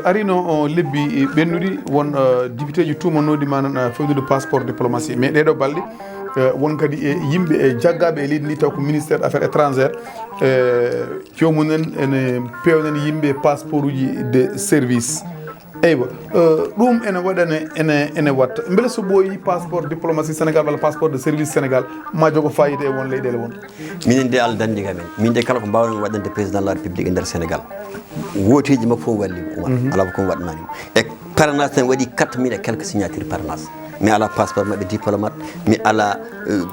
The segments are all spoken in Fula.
arino lebbi ɓennuɗi won député ji tumanodi manan fewnude passeport diplomatie mais ɗeɗo balɗe won kadi e yimɓe e jaggaɓe e leydi ndi taw ko ministére affaires étrangères jomumen ene pewnen yimɓe passeport uji de service eywa ɗum ene waɗane ene watta beele so ɓooyi passeport diplomatie sénégal walla passeport de service sénégal ma jogo fayida e won leyɗele won minen de Allah dandi gamen min de kala ko mbawno waɗande président de la république e nder sénégal wotiji makko fof walli Oumar ala ko waɗanani e parrainage tan waɗi 4000 et quelques signatures parrainage mi ala passeport mabɓe diplomate mi ala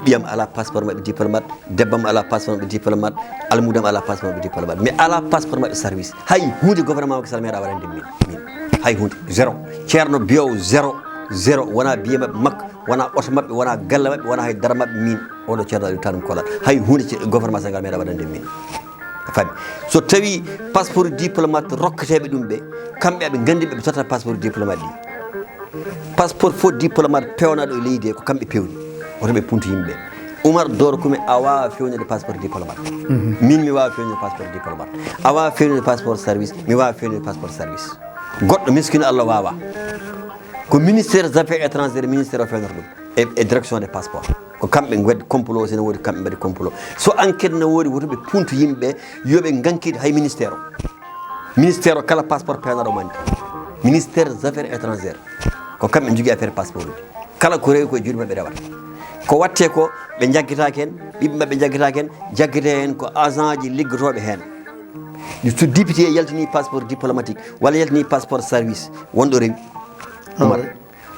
ɓiyam ala passeport mabɓe diplomate debbam ala passeport mabɓe diplomate almudam ala passeport mabɓe diplomate mi ala passeport mabɓe service hay hunde gouvernement Macky Sall meeɗa waɗande min hay hunde zéro ceerno biyowo zéro wona biye mabɓe makko wona oto mabɓe wona galle mabɓe wona hay dara mabɓe min oɗo ceerno Aliou Tanum Kolaɗo hay hunde gouvernement Sénégal meeɗa waɗande min fami so tawi passeport diplomate rokketeɓe ɗum ɓe kamɓe aɓe gandi ɓe totta passeport diplomate ɗi passeport fo diplomate pewnaɗo e leydi ko kamɓe pewni oto ɓe puntu yimɓe Oumar Doro Koumé a wawa fewnede passeport diplomate min mi wawa fewnede passeport diplomate a wawa fewnede passeport service mi wawa fewnede passeport service goɗɗo miskino Allah wawa ko ministére des affaires étrangères ministére o fewnata ɗum e direction des passeports ko kamɓe gaddi complot sene woodi kamɓe mbaɗi complot so enquête ne woodi woto ɓe puntu yimɓe yoɓe gankide hay ministére o kala passeport pewnaɗo mandi ministére des affaires étrangères ko kamɓe jogui affaire passeport uji kala ko rewi koye juuɗe mabɓe rewata ko watte ko ɓe jaggitaki hen ɓiɓɓe mabɓe jaggitaki hen jaggite hen ko agent ji liggotoɓe hen so député yaltini passeport diplomatique walla yaltini passeport service wonɗo rewi Oumar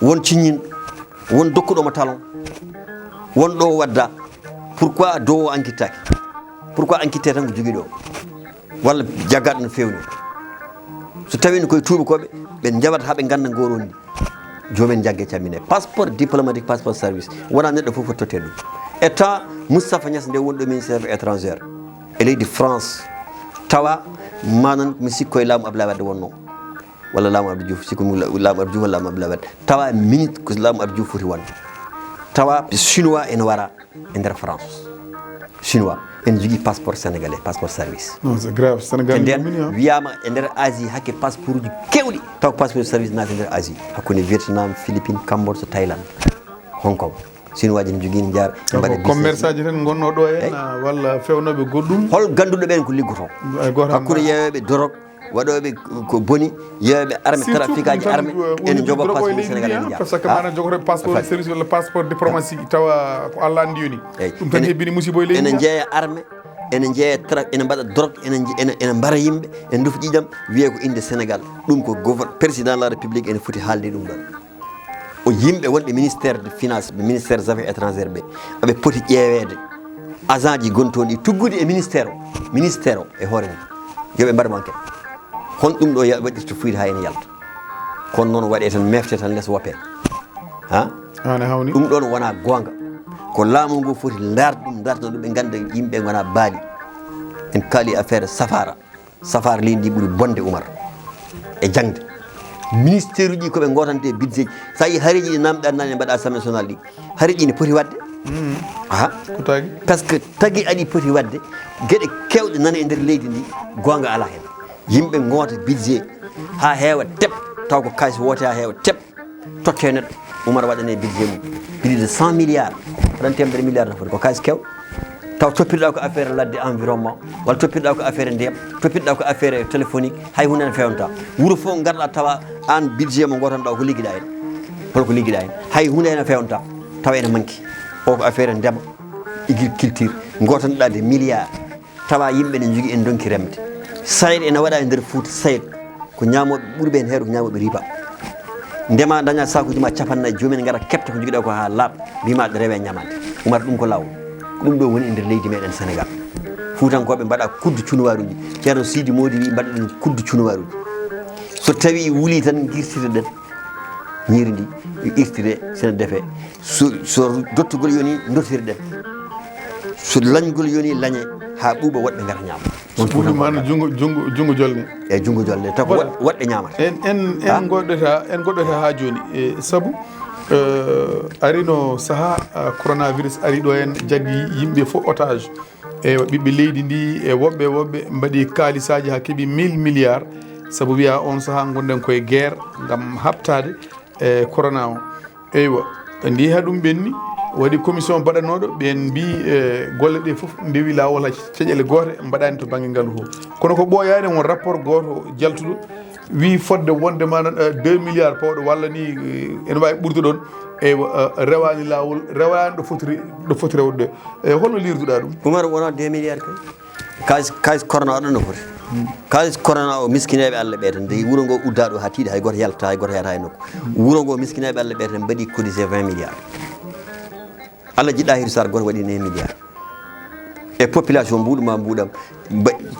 won ciññinɗo won dokkuɗomo talon won ɗo wadda pourquoi dow o enquittaki pourquoi enquitte tan ko joguiɗo walla jaggaɗo no fewni so tawino koye tubakoɓe ɓe jawata haaɓe ganda gorondi jomen jaggue cammine passeport diplomatique passeport service wona neɗɗo foof foti tottede ɗum e temps Moustapha Niass nde wonɗo ministére des étrangères e leydi France tawa manan mi sikko e laamu Abdoulaye Wade wonno walla laamu Abdou Diouf sikko laamu Abdou Diouf walla laamu Abdoulaye Wade tawa minute ko laamu Abdou Diouf foti wonde tawa chinois ene wara e nder France chinois ene jogui passeport sénégalais passeport service non c'est grave sénégal nden wiyama e nder Asie hakke passeport uji kewɗi taw ko passeport service naati e nder Asie hakkude Vietnam Philippines Cambodge so Thaïlande Hong Kong chinois ji ne jogui ne jaar mbaɗa commerce aji tan gonno ɗo en walla fewnoɓe goɗɗum hol ganduɗo ɓen ko liggoto hakkude yeeyoɓe dorog waɗoɓe ko boni yeeyoɓe armé trafic aji armé ene jogo passeport sénégal ene jaa par ce que mana jogoto passeport service walla passeport diplomatie tawa ko Allah andi yoni ɗum tan hebbini musibo e leydi ene jeeya armé ene jeeya ene mbaɗa drogue ene mbara yimɓe ene dufa ƴiƴam wiye ko inde sénégal ɗum ko président de la république ene foti haalde ɗum ɗon o yimɓe wonɓe ministére de finance ɓe ministére des affaires étrangères ɓe aɓe poti ƴeewede agent ji gontoon ɗi tuggude e ministére o e hoore mum yoɓe mbaɗa enquête hon ɗum ɗo waɗirta fuyde ha ene yalta kono noon waɗe tan mefte tan less woppe ha ɗum ɗon wona gonga ko laamu ngu foti darde ɗum ɓe ganda yimɓe wona baali en kaali affaire safara leydi ndi ɓuuri bonde Oumar e jangde ministére uji koɓe gotante budget ji sa yi haareji ɗi namɗa nane mbaɗa assemblée nationale ɗi haareji ne poti wadde par ce que tagui aɗi poti wadde gueɗe kewɗe nana e nder leydi ndi gonga ala hen yimɓe goota budget ha heewa teb taw ko kalis woote ha heewa teb totte neɗɗo Oumar waɗane budget mum plus de 100 milliards aɗan temedere milliard nafoti ko kalis kew taw toppirɗa ko affaire ladde environnement walla toppirɗa ko affaire ndiyam toppirɗa ko affaire téléphonique hay hunde ne fewnta wuuro fof garɗa tawa an budget mo gotanɗa ko ligguiɗa hen holko ligguiɗa hen hay hunde ene fewnta tawa ene manque o ko affaire ndema agriculture gotanɗa de milliards tawa yimɓe ne jogui en donki remde sayed ene waɗa e nder Fouta sayed ko ñamoɓe ɓuurɓe hen heeɗo ko ñamoɓe riba ndema daña sakuji ma 50 jomumen gara kepta ko joguiɗa ko ha laaɓa mbima ɗo rewe ñamade Oumar ɗum ko lawol ɗum ɗo woni e nder leydi meɗen Sénégal Foutankoɓe mbaɗa kuddu cunowaruji ceerno Sidi Modi wi mbaɗaɗen kuddu cunowaruji so tawi wuuli tan guirtire ɗen ñiiri ndi irtire sene deefe so dottugol yoni dottirɗen so lañgol yoni lañe ha ɓuuɓa woɗɓe gara ñaama on ɓuuɗumano jungo jolne eyyi jungo jolne taw ko woɗɓe ñamata en goɗɗota ha joni saabu arino saha coronavirus ari ɗo en jaggi yimɓe fof otage e ɓiɓɓe leydi ndi e woɓɓe mbaɗi kaalisaji ha keeɓi 1000 milliards saabu wiya on saha gonɗen koye guerre gam habtade e corona o eywa ndi ha ɗum ɓenni waɗi commission mbaɗanoɗo ɓen mbi golle ɗe foof ndewi lawol ha ceƴele goote mbaɗani to banggue ngandu ho kono ko ɓooyani won rapport goto jaltuɗo wi fodde wonde manan 2 milliards pawɗo walla ni ene wawi ɓurdu ɗon e rewani lawol rewani ɗo foti rewde ɗo holno lirduɗa ɗum Oumar wona 2 milliards kalis corona oɗon no foti kalis corona o miskineɓe Allah ɓe tan de wuuro ngo udda ɗo ha tiiɗi hay goto yalta hay goto yata e nokku wuuro ngo miskineɓe Allah ɓe tan mbaɗi cotisé 20 milliards Allah jiɗɗa hirsar goto waɗi 9 milliards e population mbuɗuma mbuɗam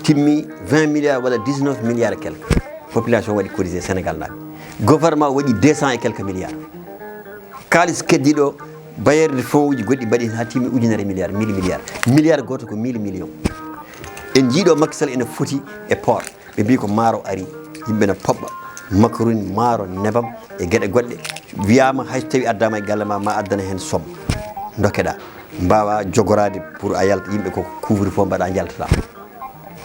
timmi 20 milliards walla 19 milliards et quelque population waɗi cotisé Sénégal naɓe gouvernement waɗi 200 et quelques milliards kalis keddiɗo bayerde fonds uji goɗɗi mbaɗi ha timmi ujunere milliards 1000 milliards milliard goto ko 1000 millions en jiiɗo Macky Sall ene foti e port ɓe mbi ko maaro ari yimɓe ne poɓɓa macaroni maaro nebam e gueɗe goɗɗe wiyama hayso tawi addama e galle ma addana hen somme dokkeɗa mbawa jogorade pour a yalta yimɓe koko couvre feu mbaɗa jaltata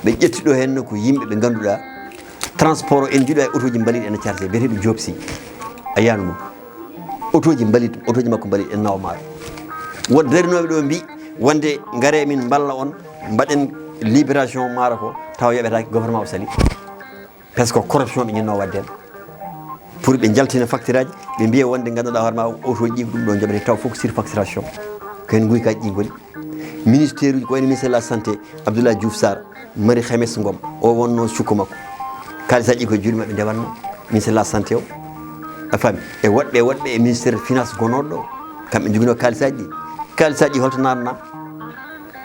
ɓe ƴettiɗo hen ko yimɓe ɓe ganduɗa transport o en jiiɗo e auto ji mbalit ene chargé biyeteɓe jobsi a yiyano mum auto ji mbalit auto ji makko mbalit en nawa maaro won darinoɓe ɗo mbi wonde gaare min balla on mbaɗen libération maaro ko taw yoɓetake gouvernement o sali par ce que corruption ɓe ñinno wadde pour ɓe jaltina facture aji ɓe mbiya wonde ganduɗa hoorema auto ji ɗum ɗo jaɓete taw fof surfacturation ko hen guykaji ɗi goni ministére uji ko wayno ministére de la santé Abdoulaye Diouf Sarr Marie Khemesse Ngom o wonno sukko makko kalisaji ɗi koye juuɗe mabɓe ndewanno ministére de la santé o a faami e woɗɗe e ministére finance gonoɗo ɗo kamɓe joguino kalisaji ɗi holto nanna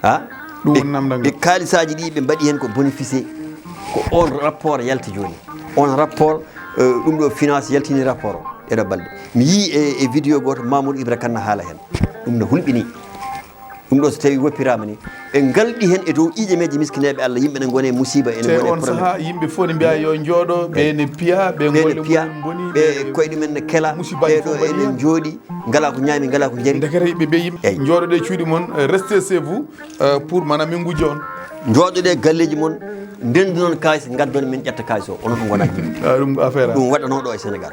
ha e kalisaji ɗi ɓe mbaɗi hen ko bénéficié ko on rapport yalti joni on rapport ɗum ɗo finance yaltini rapport o ɗeɗo balɗe mi yii e vidéo goto Mamoudou Ibra Kane haala hen ɗum no hulɓini ɗum ɗo so tawi woppirama ni ɓe galɗi hen e dow iijemeji miskineɓe Allah yimɓe ne gone musiba ene gone on saha yimɓe fof ne mbiya yo jooɗo ɓe ne piya ɓe boni ɓe koye ɗumen ne kela ɓeɗo enen jooɗi ngala ko ñaami ngala ko jaari dekere ɓe yimɓe jooɗoɗe cuuɗi moon restez chez vous pour manam min gujjo on jooɗoɗe galleji moon ndendu noon kalis gaddon min ƴetta kalis o onon ko gona ɗum affaire ɗum waɗanoɗo e Sénégal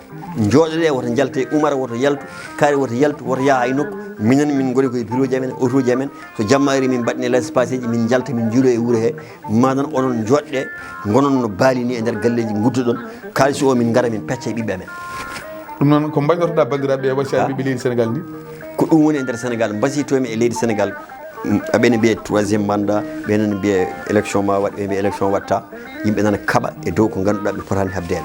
jooɗoɗe woto jalte Oumar woto yaltu kaari woto yaltu woto yaaha e nokku minen min goni koye bureau ji amen auto ji amen so jamma ari min mbaɗne l'espace ji min jalta min juulo e wuuro he manan onon joɗɗe gonon no baali ni e nder galleji gudduɗon kalis o min gara min pecca e ɓiɓɓe amen ɗum noon ko mbaɗnotoɗa bandiraɓe e wasiyaɓe ɓiɓɓe leydi Sénégal ni ko ɗum woni e nder Sénégal mbasitomi e leydi Sénégal aɓene mbiye 3e mandat ɓene ne mbiye élection ma waɗ ɓe mbiye élection watta yimɓe nana kaɓa e dow ko ganduɗa ɓe potani habde hen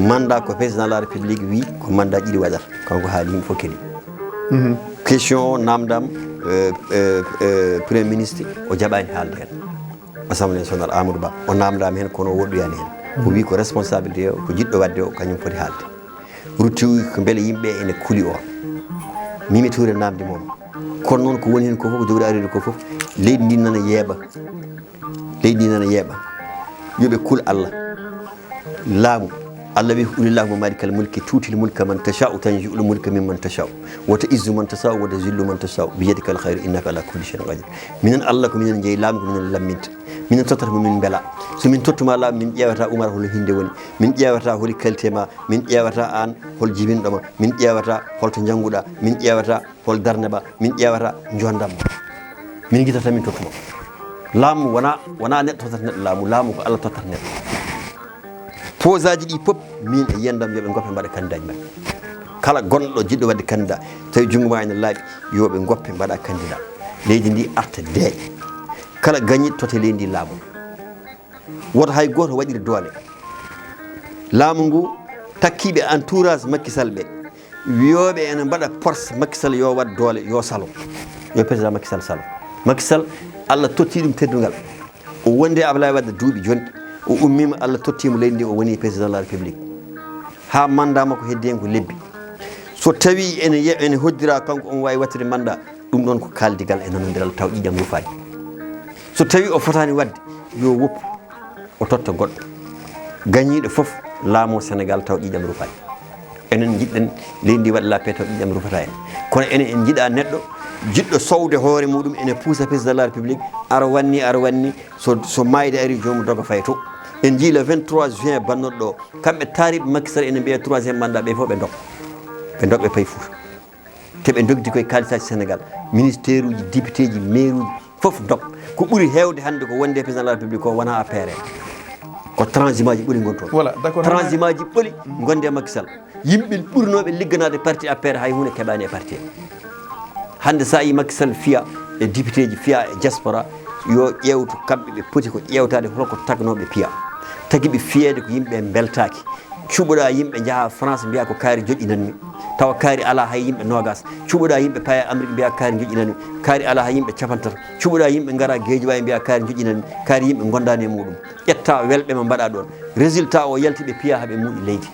mandat ko président de la république wi ko mandat ɗiɗi waɗata kanko haali yimɓe fof keeɗi question o namdam premier ministre o jaɓani haalde hen assemblée nationale Amadou Ba o namdama hen kono o woɗɗoyani hen o wi ko responsabilité o ko jiɗɗo wadde o kañum foti haalde rutti ko beele yimɓe ene kuuli o Mimi Touré namdi moom kono noon ko woni hen ko fof ko jogori aride ko fof leydi ndi nana yeeɓa yoɓe kuul Allah laamu Allah wi ulillahu malikal mulki tuutil mulka man tashau tanji'ul mulka mimman tashau wa ta'izzu man tashau wa tazillu man tashau bi yadikal khairu innaka ala kulli shay'in qadir minen Allah ko minen jeeyi laamu ko minen lamminta minen tottata min beela so min tottuma laamu min ƴewata Oumar hol hinde woni min ƴewata holi qualité ma min ƴewata an hol jibinɗoma min ƴewata holto jannguɗa min ƴewata hol darne ba min ƴewata jondam min guitata min tottuma laamu wona neɗɗo tottata neɗɗo laamu ko Allah tottata neɗɗo pose aji ɗi pop min e yiyandam yoɓe goppe mbaɗa candidat ji mabɓe kala gonɗo jiɗɗo wadde candidat tawi junngo ma ene laaɓi yoɓe goppe mbaɗa candidat leydi ndi arta deeƴa kala gañiɗo tote leydi ndi laamu woto hay goto waɗiri doole laamu ngu takkiɓe entourage Macky Sall ɓe wiyoɓe ene mbaɗa force Macky Sall yo wat doole yo salo yo président Macky Sall salo Macky Sall Allah totti ɗum teddugal o wonde Abdoulaye Wade duuɓi jonɗi o ummima Allah tottimo leydi ndi o woni président de la république ha mandat makko heddi hen ko lebbi so tawi ene hoddira kanko on wawi wattude mandat ɗum ɗon ko kaldigal e nanodiral taw ƴiƴam rufaji so tawi o fotani wadde yo woppu o totta goɗɗo gañiɗo foof laamo Sénégal taw ƴiƴam rufaji enen jiɗɗen leydi ndi waɗa laabi taw ɗiɗam rufata en kono enen en jiɗa neɗɗo jiɗɗo sowde hoore muɗum ene puusa président de la république ara wanni so mayde ari jomum doga fay to en jii le 23 juin bannoɗo ɗo kamɓe taariɓe Macky Sall ene mbiya 3e mandat ɓe fof ɓe dok ɓe pay Fouta te ɓe dogdi koye kalisaji Sénégal ministére uji député ji maire uji fof dok ko ɓuuri hewde hannde ko wonde président de la république ko wona APR ko transhumant ji ɓoli gon toon voilà d'accord transhumant ji ɓoli gonde Macky Sall yimɓe ɓurnoɓe ligganade parti APR hay hunde keɓani e parti hande sa yi Macky Sall fiya e député ji fiya e diaspora yo ƴewtu kamɓe ɓe poti ko ƴewtade holko tagnoɓe piya tagui ɓe fiyede ko yimɓe beltaki cuɓoɗa yimɓe jaaha France mbiya ko kaari joƴƴinanmi tawa kaari ala hay yimɓe nogas cuɓoɗa yimɓe paya Amérique mbiya kaari joƴƴinanmi kaari ala hay yimɓe capantata cuɓoɗa yimɓe gara Guédiawaye mbiya kaari joƴƴinanmi kaari yimɓe gondani e muɗum ƴetta welɓe mo mbaɗa ɗon résultat o yalti ɓe piya haaɓe muuɗi leydi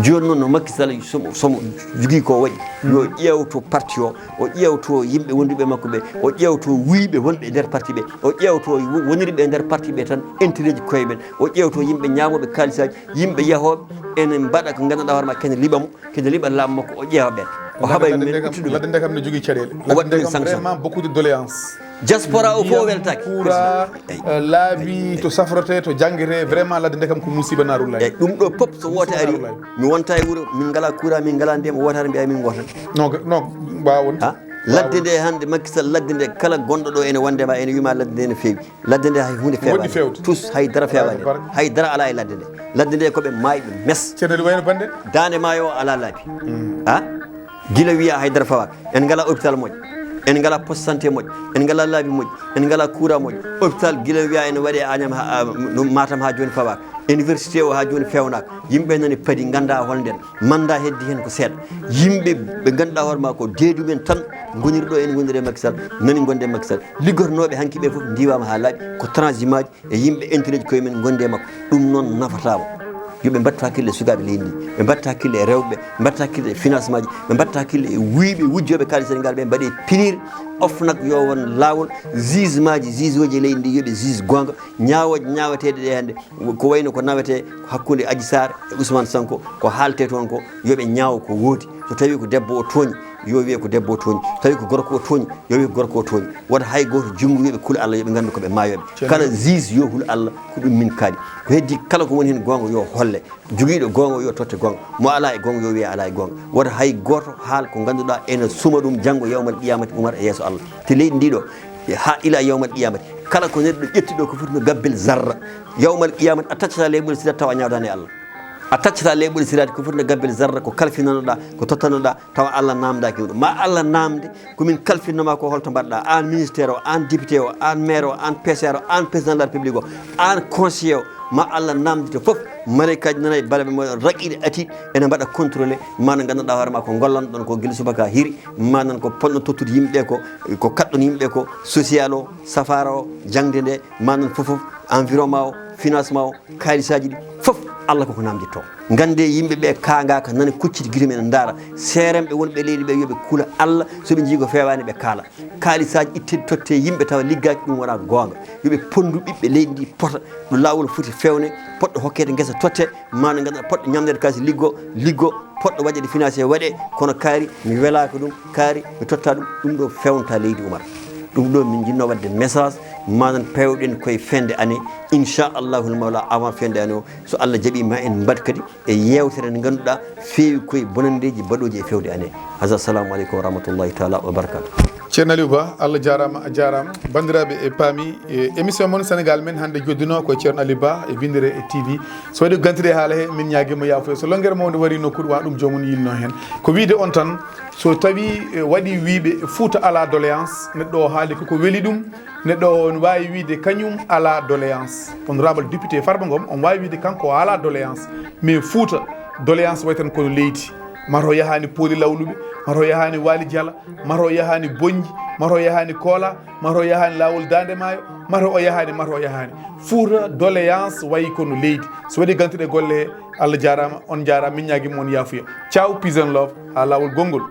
joni noon no Macky Sall somo jogui ko waɗi yo ƴewto parti o ƴewto yimɓe wonduɓe makko ɓe o ƴewto wuyɓe wonɓe e nder parti ɓe o ƴewto woniriɓe e nder parti ɓe tan intérêt ji koye men o ƴewto yimɓe ñamoɓe kalisaji yimɓe yahoɓe ene mbaɗa ko ganduɗa hoore ma kene liɓamo kene liɓa laamu makko o ƴeewa ɓen o haɓa men ladde nde kam ne jogui caɗele o waɗi ɗum sanction vraiment beaucoup de doléance diaspora o fof weltaki coura laabi to safrote to jangguete vraiment ladde nde kam ko musiba narullahi eyyi ɗum ɗo pop so wote ari mi wonta e wuuro min ngala coura min ngala ndiyam wotare mbiya min gotan non mbawa wonde ladde nde hande Macky Sall ladde nde kala gonɗo ɗo ene wondema ene wima ladde nde ne feewi ladde nde hay hunde fewani tous haydara fewani haydara ala e ladde nde koɓe mayɓe mes ceerno wayno bande dande maayo o ala laabi guila wiya haydara fawaka en ngala hôpital moƴƴo en ngala poste santé moƴƴo en ngala laabi moƴƴi en ngala courant moƴƴo hôpital guila wiya ene waɗe Agnam Matam ha joni fawaka université o ha joni fewnaka yimɓe nani paadi ganda holnden manda heddi hen ko seeɗa yimɓe ɓe ganduɗa hoore ma ko deedumen tan goniri ɗo ene gondiri e Macky Sall nani gonde Macky Sall liggotonoɓe hanki ɓe foof ndiwama ha laaɓi ko transhumant ji e yimɓe intérêt ji koye men gonde makko ɗum noon nafatama yoɓe mbatta hakkille e sukaɓe leydi ndi ɓe mbatta hakkille e rewɓe ɓe mbatta hakkille e financement ji ɓe mbatta hakkille e wuyɓe wujjoɓe kalis Sénégal ɓe mbaɗe pinir ofnak yo won lawol jugement ji oji e leydi ndi yoɓe juge gonga ñawoje ñaweteɗe ɗe hande ko wayno ko nawete hakkude Adji Sarr e Ousmane Sonko ko haalte toon ko yoɓe ñaawo ko woodi so tawi ko debbo o tooñi yo wiye ko debbo o tooñi tawi ko gorko o tooñi yo wiye ko gorko o tooñi wota hay goto junggo yoɓe kuula Allah yoɓe gandu koɓe mayoɓe kala juge yo huula Allah ko ɗum min kaali ko heddi kala ko woni hen gonga yo holle joguiɗo gonga yo totte gonga mo ala e gonga yo wiye ala e gonga wota hay goto haal ko ganduɗa ene suma ɗum janggo yawmal qiyamati umar e yeeso Allah te leydi ndiɗo ha ila yawmal qiyamati kala ko neɗɗo ƴettiɗo ko foti no gabbel zarra yawmal qiyamati a taccata leyɓol sirat tawa ñawdani e Allah a taccata leyɓol sirade ko foti no gabbel zarra ko kalfinanoɗa ko tottanoɗa tawa Allah namdaki ɗum ma Allah namde komin kalfinnoma ko holto mbaɗɗa an ministére o an député o an maire o an PCR o an président de la république o an conseiller o ma Allah namdete foof malaikaji nana e balaɓe moɗon raqiɗe atiɗ ene mbaɗa contrôlé mana ganduɗa hoore ma ko gollanɗon ko guila subaka hiiri manan ko ponɗon tottude yimɓeɓe ko kaɗɗon yimɓeɓe ko social o safara o jangde nde manan foof environnement o financement o kalisaji ɗi foof Allah koko namditto gande yimɓeɓe kagaka nana kucciti guite men daara seremɓe wonɓe leydi ɓe yoɓe kuula Allah soɓe jii ko fewani ɓe kaala kalisaji ittede totte yimɓe tawa liggaki ɗum wona gonga yoɓe pondu ɓiɓɓe leydi ndi pota ɗo lawol foti fewne poɗɗo hokkede guesa totte mana ganduɗa poɗɗo ñamdede kasi liggo poɗɗo waɗede financé waɗe kono kaari mi welaka ɗum kaari mi totta ɗum ɗo fewnta leydi Oumar ɗum ɗo min jinno wadde message manan pewɗen koye fende année inchallahu mawla avant fende année o so Allah jaaɓi ma en mbaɗ kadi e yewtere nde ganduɗa feewi koye bonandeji mbaɗoji e fewde année hasa assalamu aleykum wa rahmatullahi taala wa barakatuh ceerno Aliou Ba Allah jarama a jarama bandiraɓe e paami émission moon Sénégal men hande joddino koye ceerno Aliou Ba e Winndere-tv so waɗi gantiri haala he min ñaguima yafuya so longguere mawde wari nokkuɗo wa ɗum jomum yilno hen ko wiide on tan so tawi waɗi wiiɓe Fouta ala doléance neɗɗo o haali koko weeli ɗum neɗɗo o ne wawi wiide kañum ala doléance honorable député Farba Ngom on wawi wiide kanko ala doléance mais Fouta doléance way tan kono leydi mato yahani pooli lawluɓe mato yahani Waali Diala mato yahani Boñji mato yahani Koola mato yahani lawol Dande Maayo mato o yahani Fouta doléance wayi kono leydi so waɗi gantuɗe golle he Allah jarama on jarama min ñaguima on yafuya ciao peace and love ha lawol gongol